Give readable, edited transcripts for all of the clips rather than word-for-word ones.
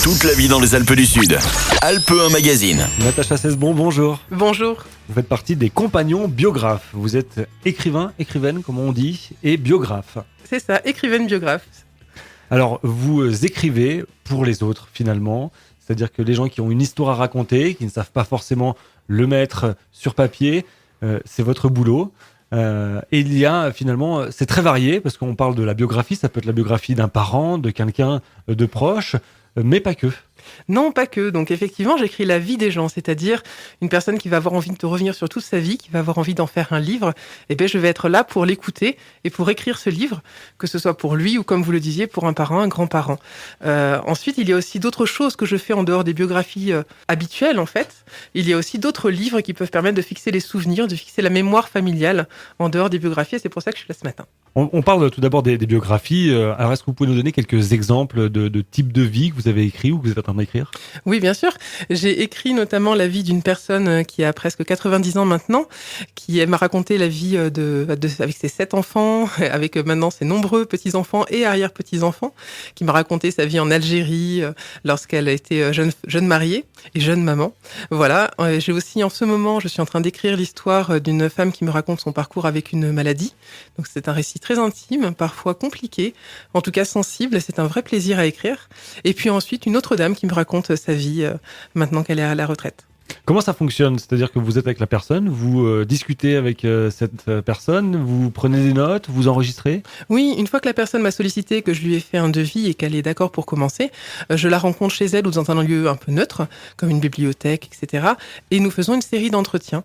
Toute la vie dans les Alpes du Sud. Alpes 1 Magazine. Natacha Cesbon, bonjour. Bonjour. Vous faites partie des compagnons biographes. Vous êtes écrivaine, comme on dit, et biographe. C'est ça, écrivaine biographe. Alors, vous écrivez pour les autres, finalement. C'est-à-dire que les gens qui ont une histoire à raconter, qui ne savent pas forcément le mettre sur papier, c'est votre boulot. Et il y a finalement, c'est très varié, parce qu'on parle de la biographie, ça peut être la biographie d'un parent, de quelqu'un de proche, mais pas que. Non, pas que. Donc effectivement, j'écris la vie des gens, c'est-à-dire une personne qui va avoir envie de revenir sur toute sa vie, qui va avoir envie d'en faire un livre. Eh bien, je vais être là pour l'écouter et pour écrire ce livre, que ce soit pour lui ou, comme vous le disiez, pour un parent, un grand-parent. Ensuite, il y a aussi d'autres choses que je fais en dehors des biographies habituelles, en fait. Il y a aussi d'autres livres qui peuvent permettre de fixer les souvenirs, de fixer la mémoire familiale en dehors des biographies. Et c'est pour ça que je suis là ce matin. On parle tout d'abord des biographies. Alors, est-ce que vous pouvez nous donner quelques exemples de types de vie que vous avez écrits ou que vous êtes en train d'écrire ? Oui, bien sûr. J'ai écrit notamment la vie d'une personne qui a presque 90 ans maintenant, qui m'a raconté la vie avec ses 7 enfants, avec maintenant ses nombreux petits-enfants et arrière-petits-enfants, qui m'a raconté sa vie en Algérie lorsqu'elle a été jeune mariée et jeune maman. Voilà. J'ai aussi, en ce moment, je suis en train d'écrire l'histoire d'une femme qui me raconte son parcours avec une maladie. Donc c'est un récit très intime, parfois compliqué, en tout cas sensible. C'est un vrai plaisir à écrire. Et puis ensuite, une autre dame qui me raconte sa vie maintenant qu'elle est à la retraite. Comment ça fonctionne ? C'est-à-dire que vous êtes avec la personne, vous discutez avec cette personne, vous prenez des notes, vous enregistrez ? Oui, une fois que la personne m'a sollicité, que je lui ai fait un devis et qu'elle est d'accord pour commencer, je la rencontre chez elle ou dans un lieu un peu neutre, comme une bibliothèque, etc. Et nous faisons une série d'entretiens.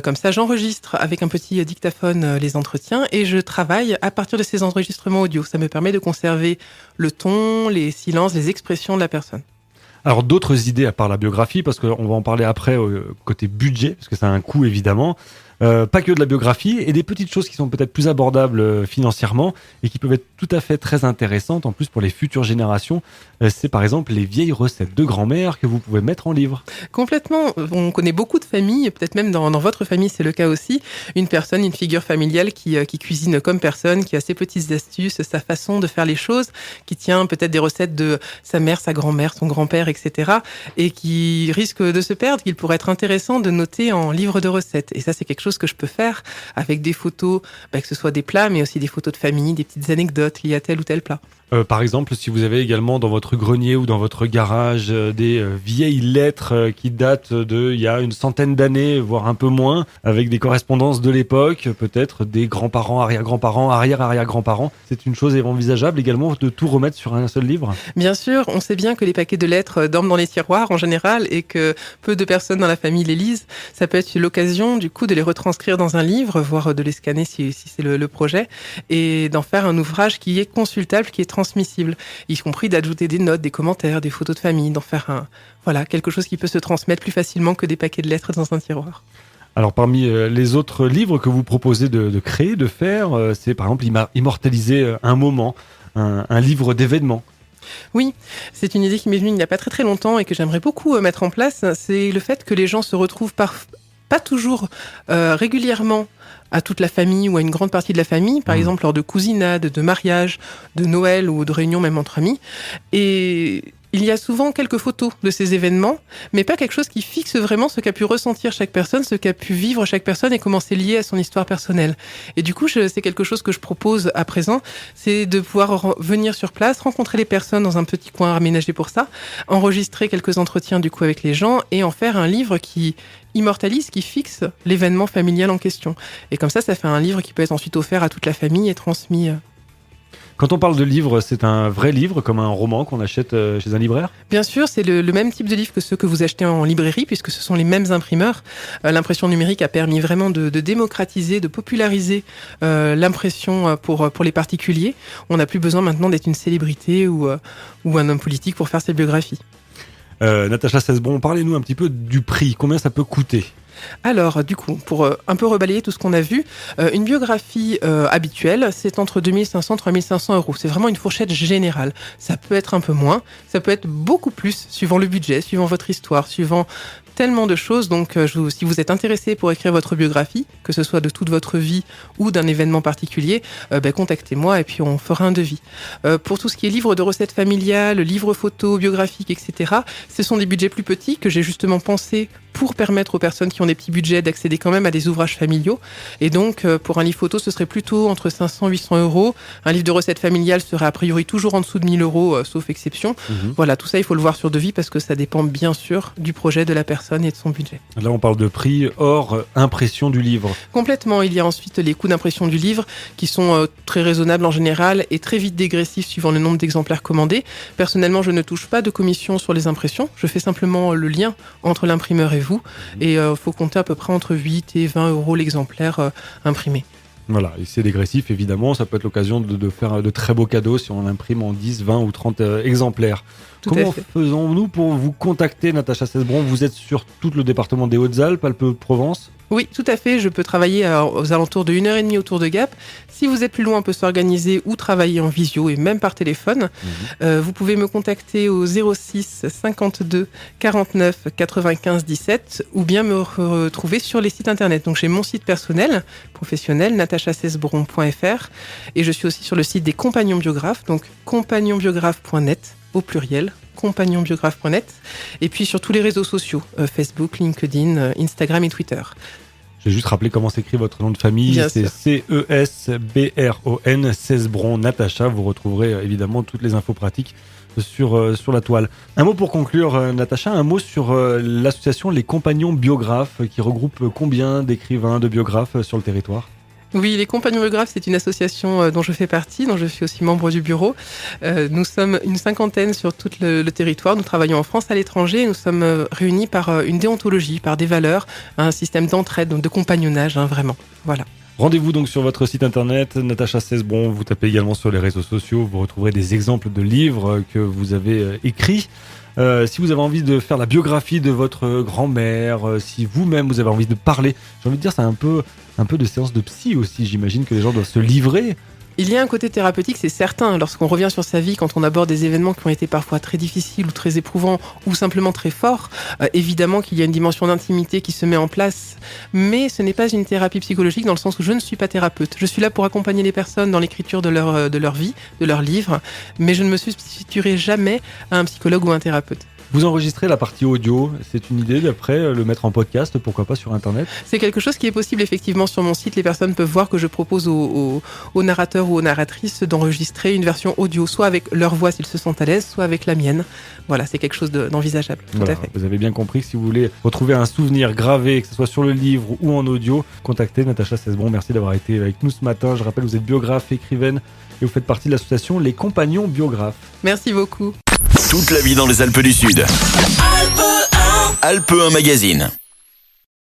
Comme ça, j'enregistre avec un petit dictaphone les entretiens et je travaille à partir de ces enregistrements audio. Ça me permet de conserver le ton, les silences, les expressions de la personne. Alors d'autres idées à part la biographie, parce qu'on va en parler après côté budget, parce que ça a un coût évidemment, pas que de la biographie, et des petites choses qui sont peut-être plus abordables financièrement et qui peuvent être tout à fait très intéressantes en plus pour les futures générations. C'est par exemple les vieilles recettes de grand-mère que vous pouvez mettre en livre. Complètement. On connaît beaucoup de familles, peut-être même dans votre famille c'est le cas aussi, une figure familiale qui cuisine comme personne, qui a ses petites astuces, sa façon de faire les choses, qui tient peut-être des recettes de sa mère, sa grand-mère, son grand-père, etc. et qui risque de se perdre, qu'il pourrait être intéressant de noter en livre de recettes. Et ça, c'est quelque chose que je peux faire avec des photos, que ce soit des plats, mais aussi des photos de famille, des petites anecdotes liées à tel ou tel plat. Par exemple, si vous avez également dans votre grenier ou dans votre garage des vieilles lettres qui datent il y a une centaine d'années, voire un peu moins, avec des correspondances de l'époque, peut-être des grands-parents, arrière-grands-parents, arrière-arrière-grands-parents, c'est une chose envisageable également de tout remettre sur un seul livre ? Bien sûr, on sait bien que les paquets de lettres dorment dans les tiroirs en général et que peu de personnes dans la famille les lisent. Ça peut être l'occasion du coup de les retranscrire dans un livre, voire de les scanner si c'est le projet, et d'en faire un ouvrage qui est consultable, qui est transmissible, y compris d'ajouter des notes, des commentaires, des photos de famille, d'en faire quelque chose qui peut se transmettre plus facilement que des paquets de lettres dans un tiroir. Alors parmi les autres livres que vous proposez de créer, de faire, c'est par exemple immortaliser un moment, un livre d'événements. Oui, c'est une idée qui m'est venue il n'y a pas très très longtemps et que j'aimerais beaucoup mettre en place. C'est le fait que les gens se retrouvent pas toujours régulièrement à toute la famille ou à une grande partie de la famille, par exemple lors de cousinades, de mariages, de Noël ou de réunions même entre amis. Et il y a souvent quelques photos de ces événements, mais pas quelque chose qui fixe vraiment ce qu'a pu ressentir chaque personne, ce qu'a pu vivre chaque personne et comment c'est lié à son histoire personnelle. Et du coup, c'est quelque chose que je propose à présent, c'est de pouvoir venir sur place, rencontrer les personnes dans un petit coin aménagé pour ça, enregistrer quelques entretiens du coup avec les gens et en faire un livre qui immortalise, qui fixe l'événement familial en question. Et comme ça fait un livre qui peut être ensuite offert à toute la famille et transmis. Quand on parle de livre, c'est un vrai livre, comme un roman qu'on achète chez un libraire ? Bien sûr, c'est le même type de livre que ceux que vous achetez en librairie, puisque ce sont les mêmes imprimeurs. L'impression numérique a permis vraiment de démocratiser, de populariser l'impression pour les particuliers. On n'a plus besoin maintenant d'être une célébrité ou un homme politique pour faire ses biographies. Natacha Cesbon, parlez-nous un petit peu du prix. Combien ça peut coûter ? Alors, du coup, pour un peu rebalayer tout ce qu'on a vu, une biographie habituelle, c'est entre 2500 et 3500 euros. C'est vraiment une fourchette générale. Ça peut être un peu moins, ça peut être beaucoup plus, suivant le budget, suivant votre histoire, suivant tellement de choses. Donc, si vous êtes intéressé pour écrire votre biographie, que ce soit de toute votre vie ou d'un événement particulier, contactez-moi et puis on fera un devis. Pour tout ce qui est livre de recettes familiales, livres photos, biographiques, etc., ce sont des budgets plus petits que j'ai justement pensé pour permettre aux personnes qui ont des petits budgets d'accéder quand même à des ouvrages familiaux. Et donc, pour un livre photo, ce serait plutôt entre 500 et 800 euros. Un livre de recettes familiales serait a priori toujours en dessous de 1000 euros, sauf exception. Voilà, tout ça, il faut le voir sur devis parce que ça dépend bien sûr du projet de la personne et de son budget. Là, on parle de prix hors impression du livre. Complètement. Il y a ensuite les coûts d'impression du livre qui sont très raisonnables en général et très vite dégressifs suivant le nombre d'exemplaires commandés. Personnellement, je ne touche pas de commission sur les impressions. Je fais simplement le lien entre l'imprimeur et vous. Et faut compter à peu près entre 8 et 20 euros l'exemplaire imprimé. Voilà, et c'est dégressif évidemment, ça peut être l'occasion de faire de très beaux cadeaux si on l'imprime en 10, 20 ou 30 exemplaires. Comment faisons-nous pour vous contacter, Natacha Cesbron? Vous êtes sur tout le département des Hautes-Alpes, Alpes-Provence? Oui, tout à fait. Je peux travailler aux alentours de 1h30 autour de Gap. Si vous êtes plus loin, on peut s'organiser ou travailler en visio et même par téléphone. Vous pouvez me contacter au 06 52 49 95 17 ou bien me retrouver sur les sites internet. Donc j'ai mon site personnel, professionnel, natachacesbron.fr et je suis aussi sur le site des compagnons biographes, donc compagnonbiographe.net au pluriel, compagnonbiographe.net, et puis sur tous les réseaux sociaux, Facebook, LinkedIn, Instagram et Twitter. Je vais juste rappeler comment s'écrit votre nom de famille. Bien c'est Cesbron, Cesbron, Natacha. Vous retrouverez évidemment toutes les infos pratiques sur la toile. Un mot pour conclure, Natacha, un mot sur l'association Les Compagnons Biographes qui regroupe combien d'écrivains, de biographes sur le territoire ? Oui, les Compagnons Biographes, c'est une association dont je fais partie, dont je suis aussi membre du bureau. Nous sommes une cinquantaine sur tout le territoire. Nous travaillons en France, à l'étranger. Nous sommes réunis par une déontologie, par des valeurs, un système d'entraide, donc de compagnonnage, vraiment. Voilà. Rendez-vous donc sur votre site internet, Natacha Cesbron. Vous tapez également sur les réseaux sociaux. Vous retrouverez des exemples de livres que vous avez écrits. Si vous avez envie de faire la biographie de votre grand-mère, si vous-même vous avez envie de parler, j'ai envie de dire c'est un peu de séance de psy aussi, j'imagine que les gens doivent se livrer. Il y a un côté thérapeutique, c'est certain, lorsqu'on revient sur sa vie, quand on aborde des événements qui ont été parfois très difficiles ou très éprouvants ou simplement très forts, évidemment qu'il y a une dimension d'intimité qui se met en place, mais ce n'est pas une thérapie psychologique dans le sens où je ne suis pas thérapeute. Je suis là pour accompagner les personnes dans l'écriture de leur vie, de leur livre, mais je ne me substituerai jamais à un psychologue ou un thérapeute. Vous enregistrez la partie audio, c'est une idée d'après le mettre en podcast, pourquoi pas sur internet? C'est quelque chose qui est possible effectivement sur mon site. Les personnes peuvent voir que je propose aux narrateurs ou aux narratrices d'enregistrer une version audio, soit avec leur voix s'ils se sentent à l'aise, soit avec la mienne. Voilà, c'est quelque chose d'envisageable, tout à fait. Vous avez bien compris que si vous voulez retrouver un souvenir gravé, que ce soit sur le livre ou en audio, contactez Natacha Cesbron. Merci d'avoir été avec nous ce matin. Je rappelle, vous êtes biographe, écrivaine et vous faites partie de l'association Les Compagnons Biographes. Merci beaucoup. Toute la vie dans les Alpes du Sud. Alpes 1 Magazine.